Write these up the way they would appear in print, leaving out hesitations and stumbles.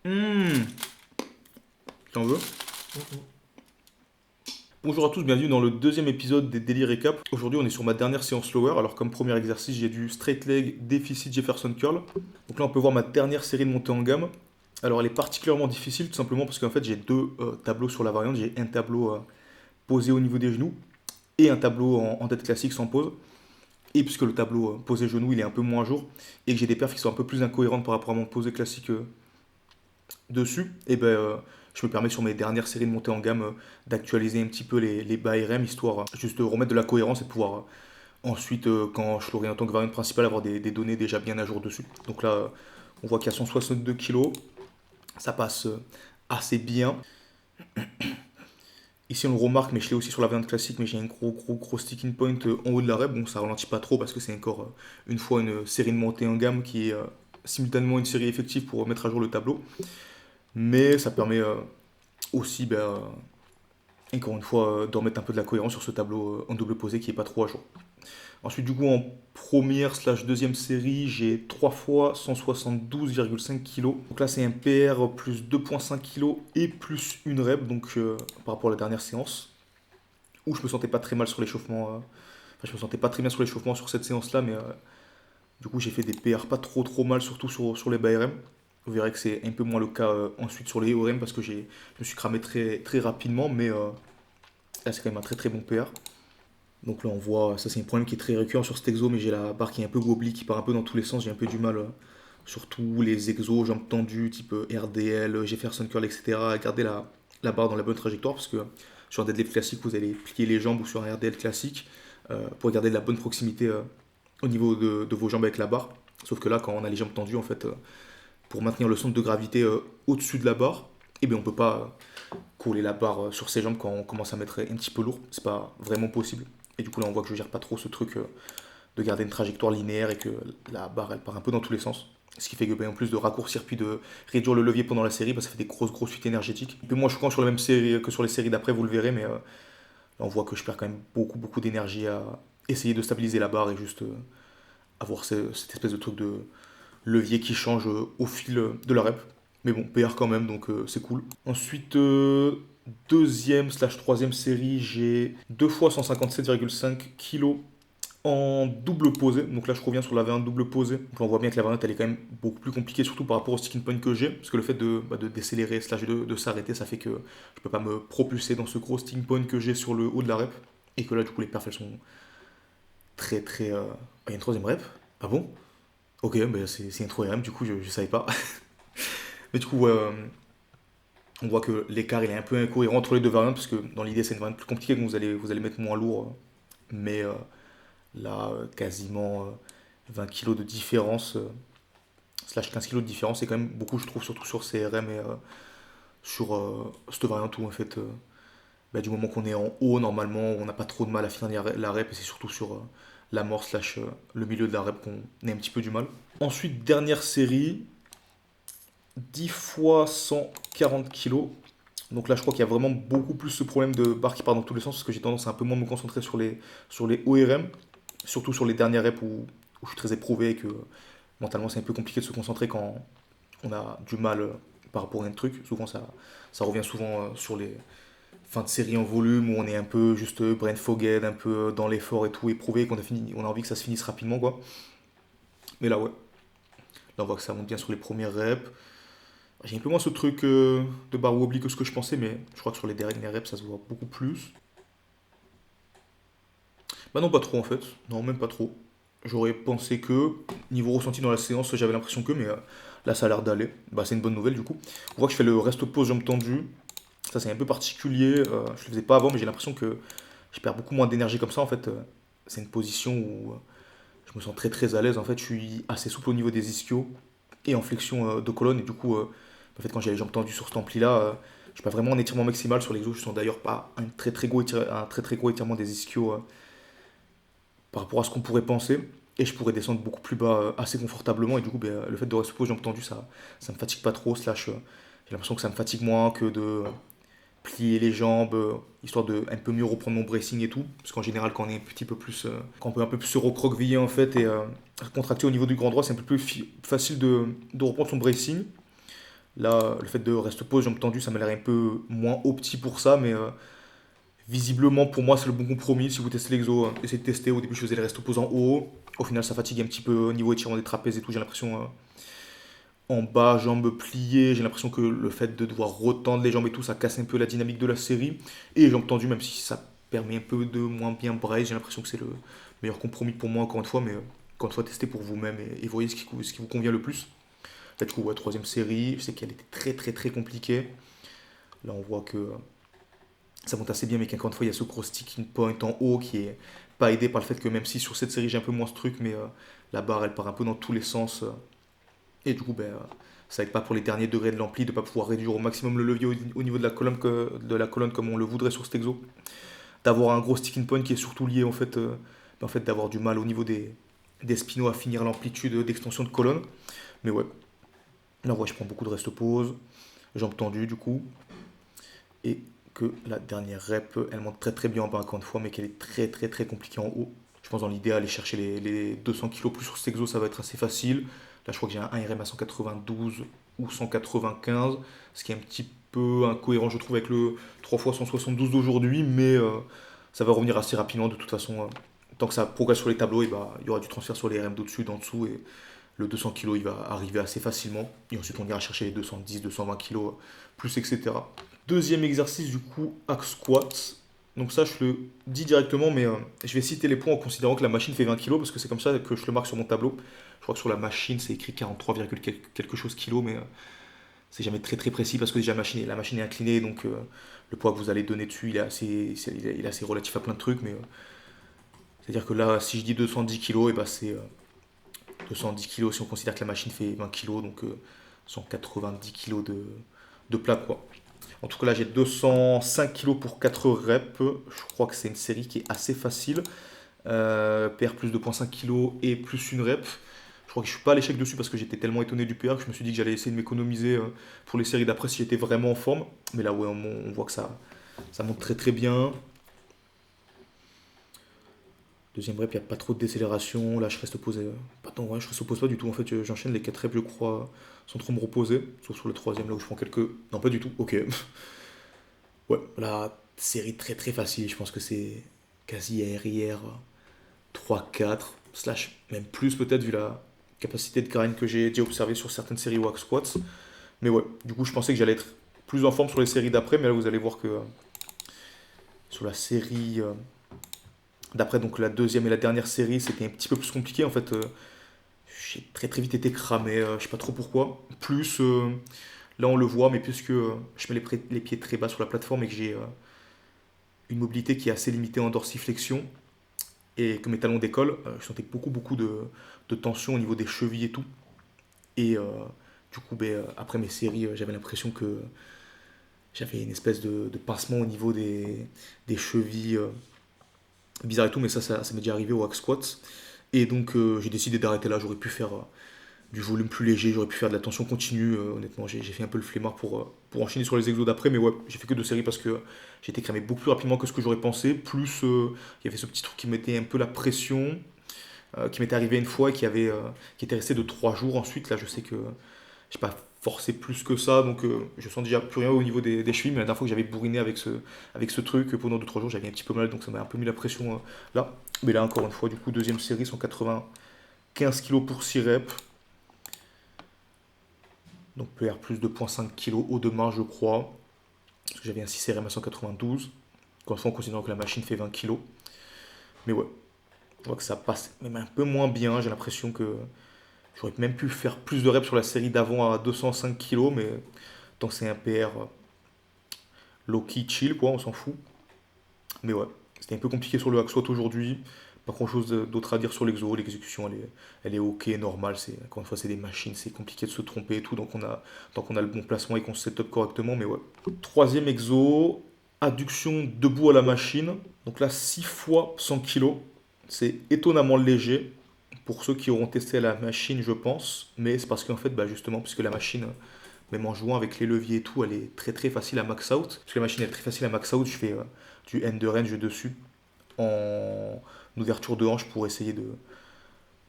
Mmh, t'en veux? Bonjour à tous, bienvenue dans le deuxième épisode des Daily Recap. Aujourd'hui, on est sur ma dernière séance lower. Alors, comme premier exercice, j'ai du straight leg déficit Jefferson curl. Donc là, on peut voir ma dernière série de montée en gamme. Alors, elle est particulièrement difficile, tout simplement parce qu'en fait, j'ai deux tableaux sur la variante. J'ai un tableau posé au niveau des genoux et un tableau en tête classique sans pause. Et puisque le tableau posé genou, il est un peu moins à jour et que j'ai des perfs qui sont un peu plus incohérentes par rapport à mon posé classique dessus, et ben, je me permets sur mes dernières séries de montée en gamme d'actualiser un petit peu les bas RM, histoire juste de remettre de la cohérence et pouvoir ensuite, quand je l'aurai en tant que variante principale, avoir des données déjà bien à jour dessus. Donc là, on voit qu'il y a 162 kilos, ça passe assez bien. Ici on le remarque, mais je l'ai aussi sur la variante classique, mais j'ai un gros sticking point en haut de la rep. Bon, ça ralentit pas trop parce que c'est encore une fois une série de montée en gamme qui est simultanément une série effective pour mettre à jour le tableau. Mais ça permet aussi, ben, encore une fois, de remettre un peu de la cohérence sur ce tableau en double posé qui est pas trop à jour. Ensuite, du coup, en première slash deuxième série, j'ai 3 fois 172,5 kg. Donc là, c'est un PR plus 2,5 kg et plus une rep, donc par rapport à la dernière séance, où je me sentais pas très mal sur l'échauffement. Enfin, je me sentais pas très bien sur l'échauffement sur cette séance-là, mais du coup, j'ai fait des PR pas trop mal, surtout sur les bas RM. Vous verrez que c'est un peu moins le cas ensuite sur les ORM parce que je me suis cramé très rapidement, mais là, c'est quand même un très bon PR. Donc là, on voit, ça c'est un problème qui est très récurrent sur cet exo, mais j'ai la barre qui est un peu wobbly, qui part un peu dans tous les sens. J'ai un peu du mal, surtout les exos, jambes tendues, type RDL, Jefferson curl, etc., à garder la barre dans la bonne trajectoire, parce que sur un deadlift classique, vous allez plier les jambes, ou sur un RDL classique, pour garder de la bonne proximité au niveau de vos jambes avec la barre. Sauf que là, quand on a les jambes tendues, en fait, pour maintenir le centre de gravité au-dessus de la barre, eh bien, on peut pas coller la barre sur ses jambes quand on commence à mettre un petit peu lourd. C'est pas vraiment possible. Et du coup, là, on voit que je gère pas trop ce truc de garder une trajectoire linéaire et que la barre, elle part un peu dans tous les sens. Ce qui fait que, ben, en plus de raccourcir puis de réduire le levier pendant la série, ben, ça fait des grosses fuites énergétiques. Un peu moins choquant sur la même série que sur les séries d'après, vous le verrez, mais là, on voit que je perds quand même beaucoup d'énergie à essayer de stabiliser la barre et juste avoir cette espèce de truc de levier qui change au fil de la rep. Mais bon, PR quand même, donc c'est cool. Ensuite, deuxième slash troisième série, j'ai 2 fois 157,5 kg en double posé. Donc là, je reviens sur la variante double posé. Donc là, on voit bien que la variante, elle est quand même beaucoup plus compliquée, surtout par rapport au sticking point que j'ai. Parce que le fait de décélérer slash de s'arrêter, ça fait que je peux pas me propulser dans ce gros sticking point que j'ai sur le haut de la rep. Et que là, du coup, les perfs, elles sont très. Il y a une troisième rep. Ah bon? Ok, bah c'est une troisième, du coup, je savais pas. Mais du coup, ouais, on voit que l'écart il est un peu incohérent entre les deux variantes parce que dans l'idée c'est une variante plus compliquée que vous allez mettre moins lourd. Mais là, quasiment 20 kilos de différence, slash 15 kilos de différence, c'est quand même beaucoup, je trouve, surtout sur CRM et sur cette variante où en fait, bah, du moment qu'on est en haut, normalement, on n'a pas trop de mal à finir la rep et c'est surtout sur l'amorce slash le milieu de la rep qu'on a un petit peu du mal. Ensuite, dernière série, 10 fois 140 kilos. Donc là, je crois qu'il y a vraiment beaucoup plus ce problème de barre qui part dans tous les sens parce que j'ai tendance à un peu moins me concentrer sur les ORM, surtout sur les dernières reps où je suis très éprouvé et que mentalement c'est un peu compliqué de se concentrer quand on a du mal par rapport à un truc. Souvent, ça revient souvent sur les fins de série en volume où on est un peu juste brain fogged, un peu dans l'effort et tout, éprouvé, qu'on a fini, on a envie que ça se finisse rapidement, quoi. Mais là, ouais. Là, on voit que ça monte bien sur les premières reps. J'ai un peu moins ce truc de barre wobbly que ce que je pensais, mais je crois que sur les dernières reps, ça se voit beaucoup plus. Bah non, pas trop en fait. Non, même pas trop. J'aurais pensé que, niveau ressenti dans la séance, j'avais l'impression que, mais là, ça a l'air d'aller. Bah, c'est une bonne nouvelle du coup. On voit que je fais le reste pause jambes tendues. Ça, c'est un peu particulier. Je le faisais pas avant, mais j'ai l'impression que je perds beaucoup moins d'énergie comme ça. En fait, c'est une position où je me sens très à l'aise. En fait, je suis assez souple au niveau des ischios et en flexion de colonne. Et du coup, en fait, quand j'ai les jambes tendues sur cet ampli-là, je suis pas vraiment en étirement maximal sur l'exo. Je sens d'ailleurs pas un un très gros étirement des ischios par rapport à ce qu'on pourrait penser. Et je pourrais descendre beaucoup plus bas assez confortablement. Et du coup, ben, le fait de rester pause jambes tendues, ça me fatigue pas trop. Slash, j'ai l'impression que ça me fatigue moins que de plier les jambes, histoire de un peu mieux reprendre mon bracing et tout. Parce qu'en général, quand on est un petit peu plus, quand on peut un peu plus se recroqueviller en fait et contracter au niveau du grand droit, c'est un peu plus facile de reprendre son bracing. Là, le fait de reste pause, jambes tendues, ça m'a l'air un peu moins opti pour ça, mais visiblement pour moi c'est le bon compromis. Si vous testez l'exo, essayez de tester. Au début je faisais les restes pause en haut. Au final ça fatigue un petit peu au niveau étirement des trapèzes et tout. J'ai l'impression en bas, jambes pliées, j'ai l'impression que le fait de devoir retendre les jambes et tout, ça casse un peu la dynamique de la série. Et jambes tendues, même si ça permet un peu de moins bien brace, j'ai l'impression que c'est le meilleur compromis pour moi encore une fois, mais encore une fois testez pour vous-même et voyez ce qui vous convient le plus. Là, du coup, ouais, troisième série, je sais qu'elle était très très très compliquée. Là, on voit que ça monte assez bien, mais qu'encore une fois, il y a ce gros sticking point en haut qui est pas aidé par le fait que même si sur cette série j'ai un peu moins ce truc, mais la barre elle part un peu dans tous les sens. Et du coup, ben, ça aide pas pour les derniers degrés de l'ampli de pas pouvoir réduire au maximum le levier au niveau de la colonne comme on le voudrait sur cet exo. D'avoir un gros sticking point qui est surtout lié en fait d'avoir du mal au niveau des spinos à finir l'amplitude d'extension de colonne. Mais ouais, là, ouais, je prends beaucoup de rest pause, jambes tendues du coup, et que la dernière rep, elle monte très très bien en bas encore une fois, mais qu'elle est très très très compliquée en haut. Je pense dans l'idéal, aller chercher les 200 kilos plus sur cet exo, ça va être assez facile. Là, je crois que j'ai un 1RM à 192 ou 195, ce qui est un petit peu incohérent, je trouve, avec le 3 fois 172 d'aujourd'hui, mais ça va revenir assez rapidement de toute façon. Tant que ça progresse sur les tableaux, et bah, il y aura du transfert sur les RM d'au-dessus, d'en dessous, et le 200 kg il va arriver assez facilement. Et ensuite, on ira chercher les 210, 220 kg plus, etc. Deuxième exercice, du coup, hack squat. Donc ça, je le dis directement, mais je vais citer les points en considérant que la machine fait 20 kg, parce que c'est comme ça que je le marque sur mon tableau. Je crois que sur la machine, c'est écrit 43, quelque chose kilos, mais c'est jamais très très précis, parce que déjà la machine est inclinée, donc le poids que vous allez donner dessus, il est assez relatif à plein de trucs, mais c'est-à-dire que là, si je dis 210 kg, et bah c'est 210 kg si on considère que la machine fait 20 kg, donc 190 kg de plat, quoi. En tout cas, là, j'ai 205 kg pour 4 reps. Je crois que c'est une série qui est assez facile. PR plus 2,5 kg et plus une rep. Je crois que je suis pas à l'échec dessus parce que j'étais tellement étonné du PR que je me suis dit que j'allais essayer de m'économiser pour les séries d'après si j'étais vraiment en forme. Mais là, ouais, on voit que ça monte très très bien. Deuxième rep, il n'y a pas trop de décélération. Là, je reste posé. Attends, ouais, je reste pose pas du tout. En fait, j'enchaîne les 4 reps, je crois, sans trop me reposer. Sauf sur le troisième, là où je prends quelques. Non, pas du tout. Ok. Ouais, la série très très facile. Je pense que c'est quasi RIR 3-4, slash même plus peut-être vu la capacité de carène que j'ai déjà observé sur certaines séries wax squats. Mais ouais, du coup, je pensais que j'allais être plus en forme sur les séries d'après, mais là, vous allez voir que sur la série d'après, donc la deuxième et la dernière série, c'était un petit peu plus compliqué. En fait, j'ai très très vite été cramé, je sais pas trop pourquoi. Plus, là on le voit, mais puisque je mets les pieds très bas sur la plateforme et que j'ai une mobilité qui est assez limitée en dorsiflexion, et que mes talons décollent, je sentais beaucoup beaucoup de tension au niveau des chevilles et tout. Et du coup, ben, après mes séries, j'avais l'impression que j'avais une espèce de pincement au niveau des chevilles, bizarre et tout, mais ça m'est déjà arrivé au hack squat. Et donc j'ai décidé d'arrêter là, j'aurais pu faire du volume plus léger, j'aurais pu faire de la tension continue. Honnêtement, j'ai fait un peu le flemmard pour enchaîner sur les exos d'après, mais ouais, j'ai fait que deux séries parce que j'ai été cramé beaucoup plus rapidement que ce que j'aurais pensé. Plus, il y avait ce petit truc qui mettait un peu la pression, qui m'était arrivé une fois et qui était resté de 3 jours ensuite. Là, je sais que j'ai pas forcé plus que ça, donc je sens déjà plus rien au niveau des chevilles. Mais la dernière fois que j'avais bourriné avec ce truc, pendant 2 3 jours, j'avais un petit peu mal, donc ça m'a un peu mis la pression là. Mais là, encore une fois, du coup, deuxième série, 195 kg pour 6 reps. Donc PR plus 2,5 kg au demain, je crois. Parce que j'avais un 6 RM à 192. Encore une fois, en considérant que la machine fait 20 kg. Mais ouais, je vois que ça passe même un peu moins bien. J'ai l'impression que j'aurais même pu faire plus de reps sur la série d'avant à 205 kg. Mais tant que c'est un PR low-key chill, quoi, on s'en fout. Mais ouais, c'était un peu compliqué sur le hack squat aujourd'hui. Pas grand chose d'autre à dire sur l'exo. L'exécution, elle est ok, normale. Encore une fois, c'est des machines, c'est compliqué de se tromper et tout. Tant qu'on a le bon placement et qu'on se set up correctement. Mais ouais. Troisième exo, adduction debout à la machine. Donc là, 6 fois 100 kg. C'est étonnamment léger pour ceux qui auront testé la machine, je pense. Mais c'est parce qu'en fait, bah justement, puisque la machine, même en jouant avec les leviers et tout, elle est très très facile à max out. Parce que la machine est très facile à max out, je fais du end de range dessus en ouverture de hanche pour essayer de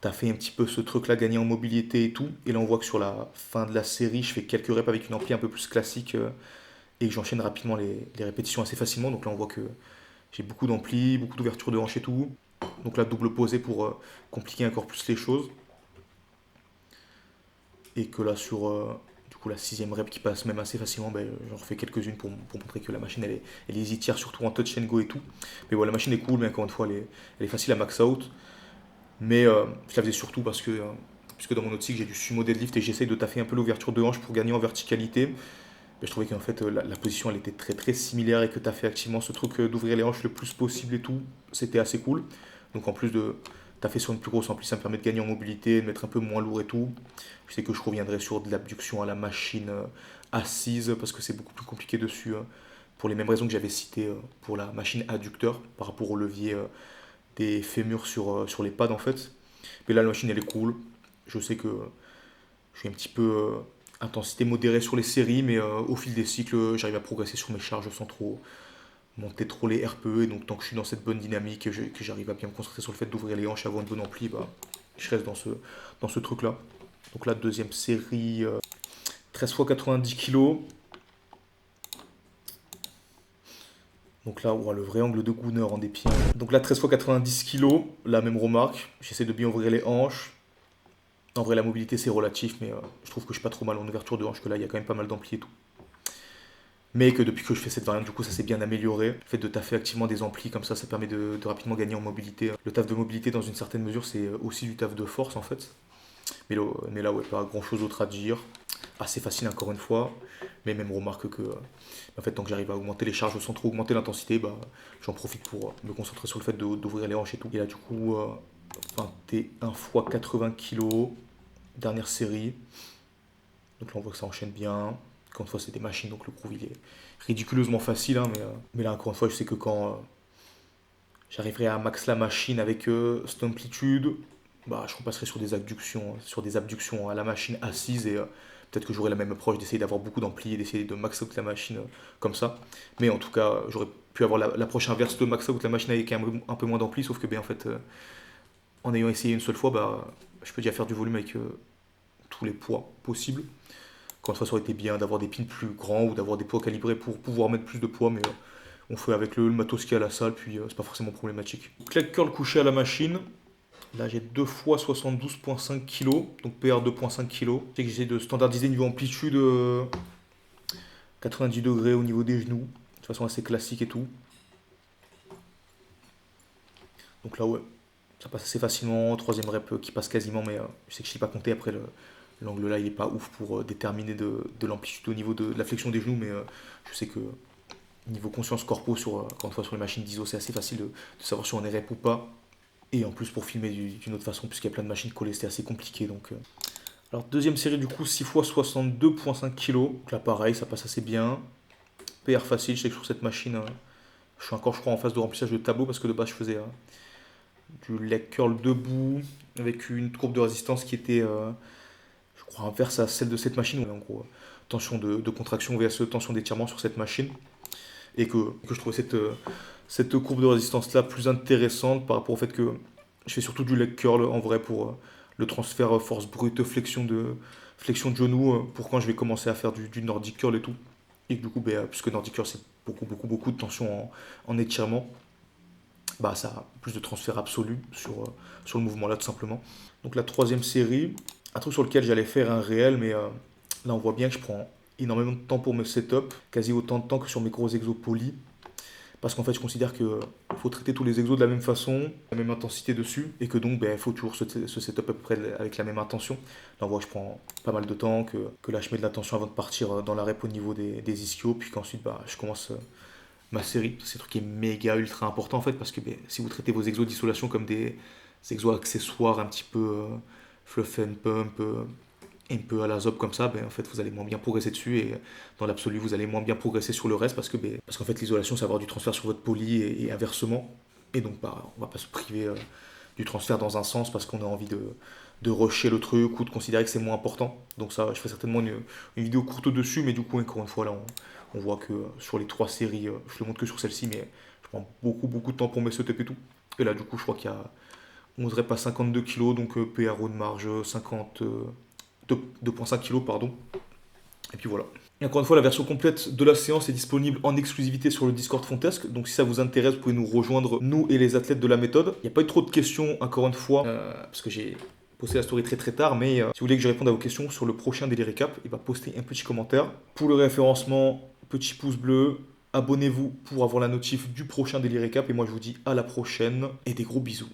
taffer un petit peu ce truc-là, gagner en mobilité et tout. Et là, on voit que sur la fin de la série, je fais quelques reps avec une ampli un peu plus classique et que j'enchaîne rapidement les répétitions assez facilement. Donc là, on voit que j'ai beaucoup d'ampli, beaucoup d'ouverture de hanche et tout. Donc là, double posé pour compliquer encore plus les choses. Et que là, sur du coup, la sixième rep qui passe même assez facilement, ben, j'en refais quelques-unes pour montrer que la machine, elle est easy tier, surtout en touch and go et tout. Mais voilà, la machine est cool, mais encore une fois, elle est facile à max out. Mais je la faisais surtout parce que, puisque dans mon optique, j'ai du sumo deadlift et j'essaye de taffer un peu l'ouverture de hanche pour gagner en verticalité. Mais je trouvais qu'en fait, la position, elle était très très similaire et que taffer activement ce truc d'ouvrir les hanches le plus possible et tout, c'était assez cool. Donc en plus de taffer sur une plus grosse ampli, ça me permet de gagner en mobilité, de mettre un peu moins lourd et tout. Je sais que je reviendrai sur de l'abduction à la machine assise parce que c'est beaucoup plus compliqué dessus. Pour les mêmes raisons que j'avais citées pour la machine adducteur par rapport au levier des fémurs sur les pads en fait. Mais là, la machine elle est cool. Je sais que je suis un petit peu intensité modérée sur les séries, mais au fil des cycles, j'arrive à progresser sur mes charges sans trop monter trop les RPE. Et donc, tant que je suis dans cette bonne dynamique, que j'arrive à bien me concentrer sur le fait d'ouvrir les hanches avant une bonne ampli, bah, je reste dans ce truc-là. Donc, la deuxième série, 13 x 90 kg. Donc là, on voit le vrai angle de Gunner en dépit. Donc là, 13 x 90 kg, la même remarque. J'essaie de bien ouvrir les hanches. En vrai, la mobilité, c'est relatif, mais je trouve que je suis pas trop mal en ouverture de hanche, que là, il y a quand même pas mal d'ampli et tout. Mais que depuis que je fais cette variante, du coup, ça s'est bien amélioré. Le fait de taffer activement des amplis comme ça permet de rapidement gagner en mobilité. Le taf de mobilité, dans une certaine mesure, c'est aussi du taf de force, en fait. Mais là, ouais, pas grand-chose d'autre à dire. Assez facile, encore une fois. Mais même remarque que, en fait, tant que j'arrive à augmenter les charges sans trop augmenter l'intensité, bah, j'en profite pour me concentrer sur le fait d'ouvrir les hanches et tout. Et là, du coup, 21 x 80 kg. Dernière série. Donc là, on voit que ça enchaîne bien. Encore une fois, c'est des machines, donc le groove, il est ridiculeusement facile. Hein, mais là, encore une fois, je sais que quand j'arriverai à max la machine avec cette amplitude, bah, je repasserai sur des abductions à la machine assise et peut-être que j'aurai la même approche d'essayer d'avoir beaucoup d'ampli et d'essayer de max out la machine comme ça. Mais en tout cas, j'aurais pu avoir l'approche inverse de max out la machine avec un peu moins d'ampli, sauf que, ben, en fait, en ayant essayé une seule fois, bah, je peux déjà faire du volume avec tous les poids possibles. Encore une fois, ça aurait été bien d'avoir des pins plus grands ou d'avoir des poids calibrés pour pouvoir mettre plus de poids, mais on fait avec le matos qui est à la salle, puis c'est pas forcément problématique. Leg curl couché à la machine. Là, j'ai 2 fois 72,5 kg, donc PR 2,5 kg. C'est que j'essaie de standardiser niveau amplitude 90 degrés au niveau des genoux, de façon assez classique et tout. Donc là, ouais, ça passe assez facilement. Troisième rep qui passe quasiment, mais je sais que je ne l'ai pas compté après l'angle là, il est pas ouf pour déterminer de l'amplitude au niveau de la flexion des genoux, mais je sais que niveau conscience corpo, encore une fois, sur les machines d'ISO, c'est assez facile de savoir si on est rep ou pas. Et en plus, pour filmer d'une autre façon, puisqu'il y a plein de machines collées, c'était assez compliqué. Donc, alors, deuxième série, du coup, 6 x 62,5 kg. Donc là, pareil, ça passe assez bien. PR facile, je sais que sur cette machine, je suis encore, je crois, en phase de remplissage de tableau, parce que de base, je faisais du leg curl debout, avec une courbe de résistance qui était, je crois, inverse à celle de cette machine. En gros, tension de contraction vs tension d'étirement sur cette machine. Et que je trouvais cette courbe de résistance là plus intéressante par rapport au fait que je fais surtout du leg curl en vrai pour le transfert force brute, flexion de genou pour quand je vais commencer à faire du nordic curl et tout. Et que du coup, puisque nordic curl c'est beaucoup, beaucoup, beaucoup de tension en étirement, bah ça a plus de transfert absolu sur le mouvement là tout simplement. Donc la troisième série, un truc sur lequel j'allais faire un réel, mais là on voit bien que je prends énormément de temps pour me setup, quasi autant de temps que sur mes gros exos polis. Parce qu'en fait, je considère qu'il faut traiter tous les exos de la même façon, la même intensité dessus, et que donc, il faut toujours se setup à peu près avec la même intention. Là, on voit que je prends pas mal de temps, que là, je mets de l'attention avant de partir dans la rep au niveau des ischios, puis qu'ensuite, je commence ma série. C'est un truc qui est méga ultra important, en fait, parce que si vous traitez vos exos d'isolation comme des exos accessoires un petit peu fluff and pump, un peu à la zob comme ça, en fait, vous allez moins bien progresser dessus et dans l'absolu, vous allez moins bien progresser sur le reste parce qu'en fait, l'isolation, ça va avoir du transfert sur votre poly et inversement. Et donc, on va pas se priver du transfert dans un sens parce qu'on a envie de rusher le truc ou de considérer que c'est moins important. Donc, ça, je ferai certainement une vidéo courte dessus, mais du coup, encore une fois, là, on voit que sur les trois séries, je le montre que sur celle-ci, mais je prends beaucoup, beaucoup de temps pour mes setups et tout. Et là, du coup, je crois qu'il y a On serait pas 52 kg, donc PRO de marge 50, 2,5 kg, pardon. Et puis voilà. Et encore une fois, la version complète de la séance est disponible en exclusivité sur le Discord Fontesque. Donc si ça vous intéresse, vous pouvez nous rejoindre, nous et les athlètes de la méthode. Il n'y a pas eu trop de questions, encore une fois, parce que j'ai posté la story très très tard. Mais si vous voulez que je réponde à vos questions sur le prochain Daily Recap, et bah, postez un petit commentaire. Pour le référencement, petit pouce bleu. Abonnez-vous pour avoir la notif du prochain Daily Recap. Et moi, je vous dis à la prochaine et des gros bisous.